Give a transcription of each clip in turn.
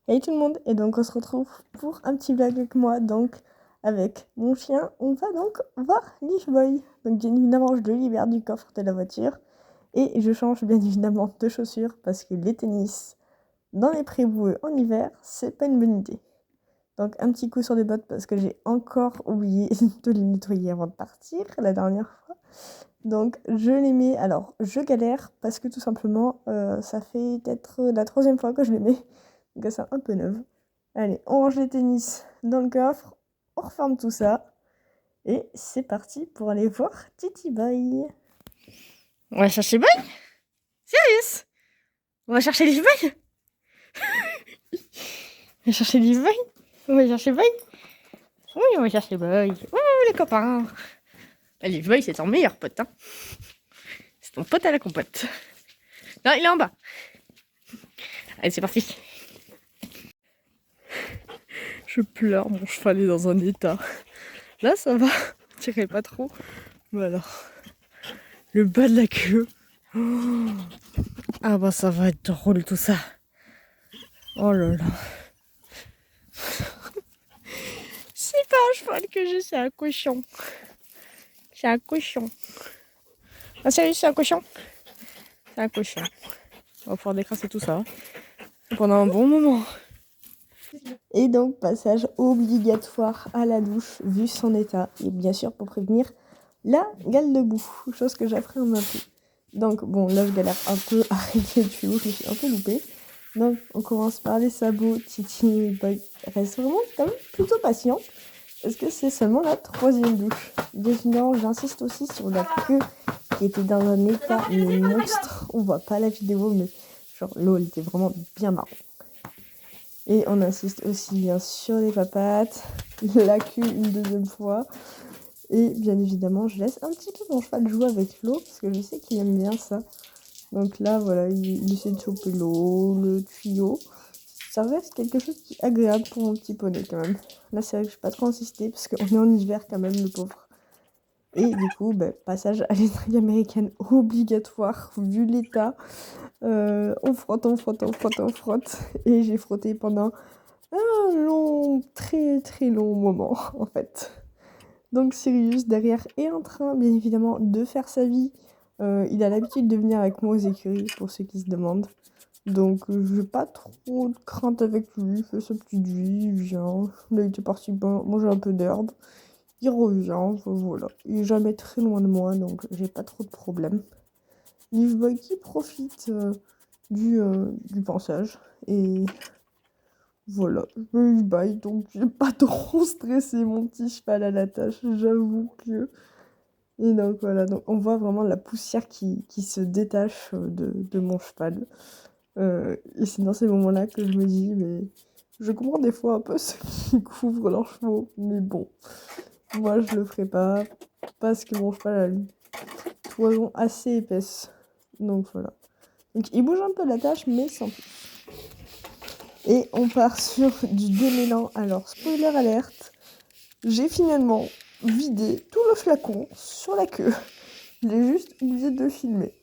Hey tout le monde, et donc on se retrouve pour un petit vlog avec moi, donc avec mon chien, on va donc voir Leaf Boy. Donc bien évidemment je le libère du coffre de la voiture et je change bien évidemment de chaussures parce que les tennis dans les prés boueux en hiver, c'est pas une bonne idée. Donc un petit coup sur les bottes parce que j'ai encore oublié de les nettoyer avant de partir la dernière fois. Donc je les mets, alors je galère parce que tout simplement ça fait peut-être la 3e fois que je les mets. Donc elles sont un peu neuves. Allez, on range les tennis dans le coffre, on referme tout ça. Et c'est parti pour aller voir Titi Boy. On va chercher Boy? Sérieux? On va chercher Leaf Boy? On va chercher Leaf Boy? On va chercher Boy? Oui, on va chercher Boy. Oh, les copains. Leaf Boy, c'est ton meilleur pote, hein. C'est ton pote à la compote. Non, il est en bas. Allez, c'est parti. Je pleure, mon cheval est dans un état. Là, ça va. Je dirais pas trop. Mais alors, le bas de la queue. Oh. Ah bah, ça va être drôle tout ça. Oh là là. C'est pas un cheval que j'ai, c'est un cochon. C'est un cochon. Ah sérieux, c'est un cochon? C'est un cochon. On va pouvoir décrasser tout ça pendant un bon moment. Et donc passage obligatoire à la douche vu son état. Et bien sûr pour prévenir la gale de boue, chose que j'appréhende un peu. Donc bon, là je galère un peu à arrêter le tuyau, je me suis un peu loupée. Donc on commence par les sabots. Titi Boy reste vraiment quand même plutôt patient. Parce que c'est seulement la 3e douche. Évidemment, j'insiste aussi sur la queue qui était dans un état mais monstre. On voit pas la vidéo, mais genre l'eau elle était vraiment bien marron. Et on insiste aussi bien sur les papates, la queue une 2e fois. Et bien évidemment, je laisse un petit peu mon cheval jouer avec l'eau parce que je sais qu'il aime bien ça. Donc là, voilà, il essaie de choper l'eau, le tuyau. Ça reste quelque chose qui est agréable pour mon petit poney quand même. Là, c'est vrai que je vais pas trop insister parce qu'on est en hiver quand même, le pauvre. Et du coup, passage à l'étrier américaine obligatoire vu l'état. On frotte, on frotte, on frotte, on frotte. Et j'ai frotté pendant un long, très très long moment en fait. Donc Sirius derrière est en train bien évidemment de faire sa vie. Il a l'habitude de venir avec moi aux écuries pour ceux qui se demandent. Donc j'ai pas trop de crainte avec lui, il fait sa petite vie, il vient. Là il était parti manger un peu d'herbe. Il revient, enfin, voilà. Il est jamais très loin de moi donc j'ai pas trop de problèmes. Leaf Boy qui profite du passage et voilà, je me baille, donc j'ai pas trop stressé mon petit cheval à la tâche, j'avoue que... Et donc voilà, donc on voit vraiment la poussière qui se détache de mon cheval. Et c'est dans ces moments-là que je me dis, mais je comprends des fois un peu ceux qui couvrent leurs chevaux, mais bon, moi je le ferai pas, parce que mon cheval a une toison assez épaisse. Donc voilà. Donc il bouge un peu la tâche, mais sans plus. Et on part sur du démêlant. Alors, spoiler alerte, j'ai finalement vidé tout le flacon sur la queue. J'ai juste oublié de filmer.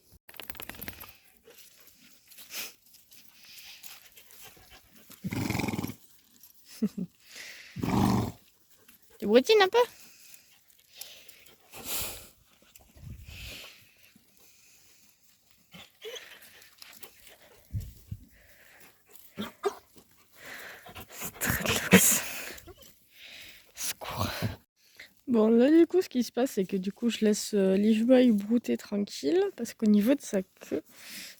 Tu boutines un peu? Dreadlocks. Secours. Bon, là, du coup, ce qui se passe, c'est que du coup, je laisse Leaf Boy brouter tranquille parce qu'au niveau de sa queue,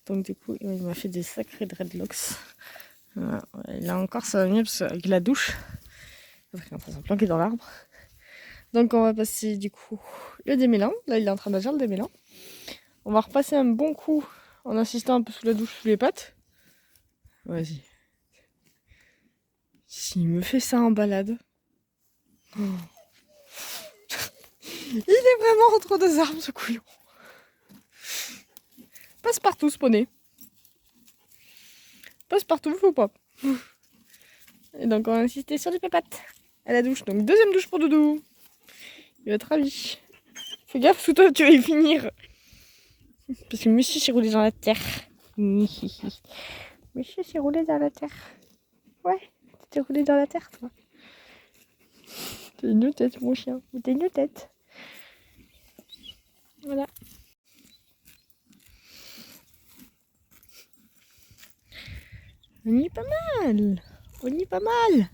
donc du coup, il m'a fait des sacrés dreadlocks. Voilà. Là encore, ça va mieux parce qu'avec la douche, parce qu'il est en train de se planquer dans l'arbre. Donc, on va passer du coup le démêlant. Là, il est en train d'agir le démêlant. On va repasser un bon coup en insistant un peu sous la douche, sous les pattes. Vas-y. S'il me fait ça en balade. Oh. Il est vraiment entre 2 arbres, ce couillon. Passe partout, ce poney. Passe partout, faut pas. Et donc, on va insister sur les papates à la douche. Donc, 2e douche pour Doudou. Il va être ravi. Fais gaffe, sous toi, tu vas y finir. Parce que monsieur s'est roulé dans la terre. Monsieur s'est roulé dans la terre. Ouais, tu t'es roulé dans la terre, toi. T'as une tête, mon chien. T'as une tête. Voilà. On y est pas mal. On y est pas mal.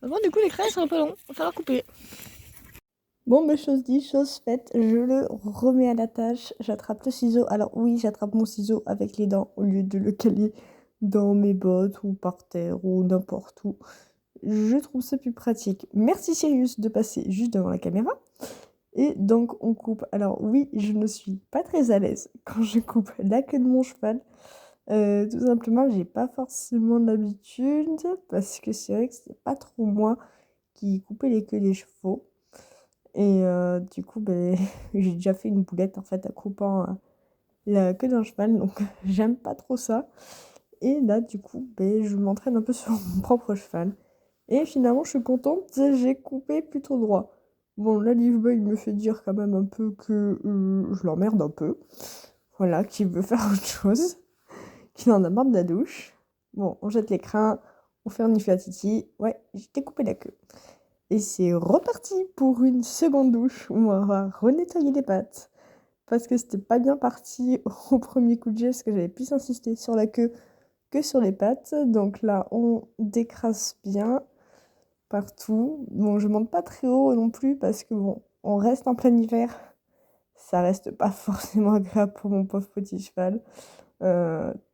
Avant, du coup, les crayons sont un peu longs. Il va falloir couper. Bon, bah, chose dit, chose faite, je le remets à la tâche, j'attrape le ciseau. Alors oui, j'attrape mon ciseau avec les dents au lieu de le caler dans mes bottes ou par terre ou n'importe où. Je trouve ça plus pratique. Merci Sirius de passer juste devant la caméra. Et donc on coupe. Alors oui, je ne suis pas très à l'aise quand je coupe la queue de mon cheval. Tout simplement, j'ai pas forcément l'habitude parce que c'est vrai que c'est pas trop moi qui coupais les queues des chevaux. Et du coup, ben, j'ai déjà fait une boulette en fait en coupant la queue d'un cheval, donc j'aime pas trop ça. Et là, du coup, ben, je m'entraîne un peu sur mon propre cheval. Et finalement, je suis contente, j'ai coupé plutôt droit. Bon, là, Liveboy me fait dire quand même un peu que je l'emmerde un peu. Voilà, qu'il veut faire autre chose, qu'il en a marre de la douche. Bon, on jette les crins, on fait un à Titi. Ouais, j'ai découpé la queue. Et c'est reparti pour une seconde douche où on va renettoyer les pattes. Parce que c'était pas bien parti au premier coup de jet, parce que j'avais plus insisté sur la queue que sur les pattes. Donc là, on décrasse bien partout. Bon, je monte pas très haut non plus parce que bon, on reste en plein hiver. Ça reste pas forcément agréable pour mon pauvre petit cheval.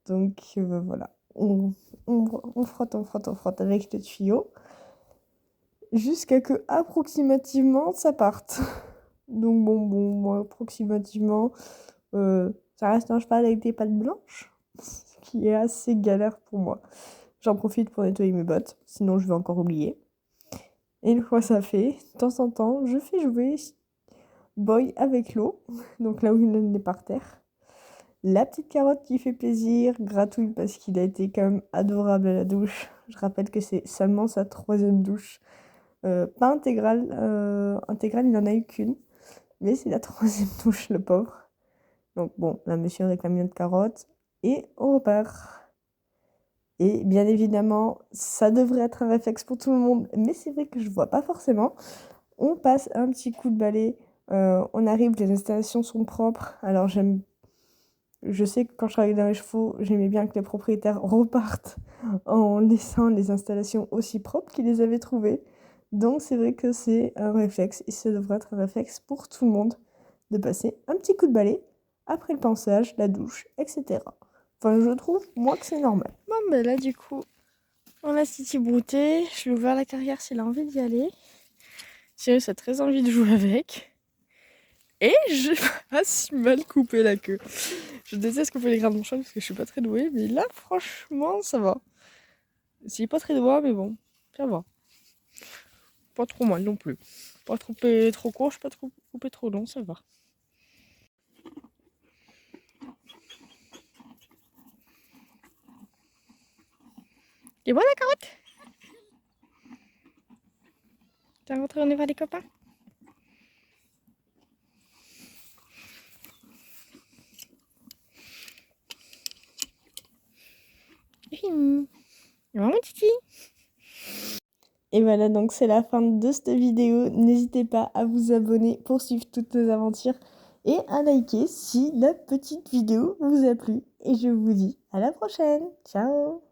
Donc voilà, on frotte, on frotte, on frotte avec le tuyau jusqu'à que approximativement ça parte. Donc bon, moi, approximativement, ça reste un cheval avec des pattes blanches, ce qui est assez galère pour moi. J'en profite pour nettoyer mes bottes, sinon je vais encore oublier. Et une fois ça fait, de temps en temps, je fais jouer Boy avec l'eau, donc là où il est par terre. La petite carotte qui fait plaisir, gratouille parce qu'il a été quand même adorable à la douche. Je rappelle que c'est seulement sa 3e douche. Pas intégrale, intégrale il n'en a eu qu'une. Mais c'est la 3e douche, le pauvre. Donc bon, là, monsieur réclame une carotte. Et on repart. Et bien évidemment, ça devrait être un réflexe pour tout le monde. Mais c'est vrai que je vois pas forcément. On passe un petit coup de balai. On arrive, les installations sont propres. Alors je sais que quand je travaillais dans les chevaux, j'aimais bien que les propriétaires repartent en laissant les installations aussi propres qu'ils les avaient trouvées. Donc c'est vrai que c'est un réflexe et ça devrait être un réflexe pour tout le monde de passer un petit coup de balai après le pansage, la douche, etc. Enfin, je trouve, moi, que c'est normal. Bon, ben là, du coup, on a Titi brouté. Je lui ai ouvert la carrière s'il a envie d'y aller. Sirius a très envie de jouer avec. Et j'ai pas si mal coupé la queue. Je déteste couper les grains de mon cheval parce que je suis pas très douée. Mais là, franchement, ça va. C'est pas très droit, mais bon, ça va. Pas trop mal non plus. Pas trop coupé trop court, je suis pas trop coupé trop long, ça va. Et voilà, carotte. T'es rentré, on est voir les copains. Maman Titi. Et voilà, donc c'est la fin de cette vidéo. N'hésitez pas à vous abonner pour suivre toutes nos aventures et à liker si la petite vidéo vous a plu. Et je vous dis à la prochaine. Ciao!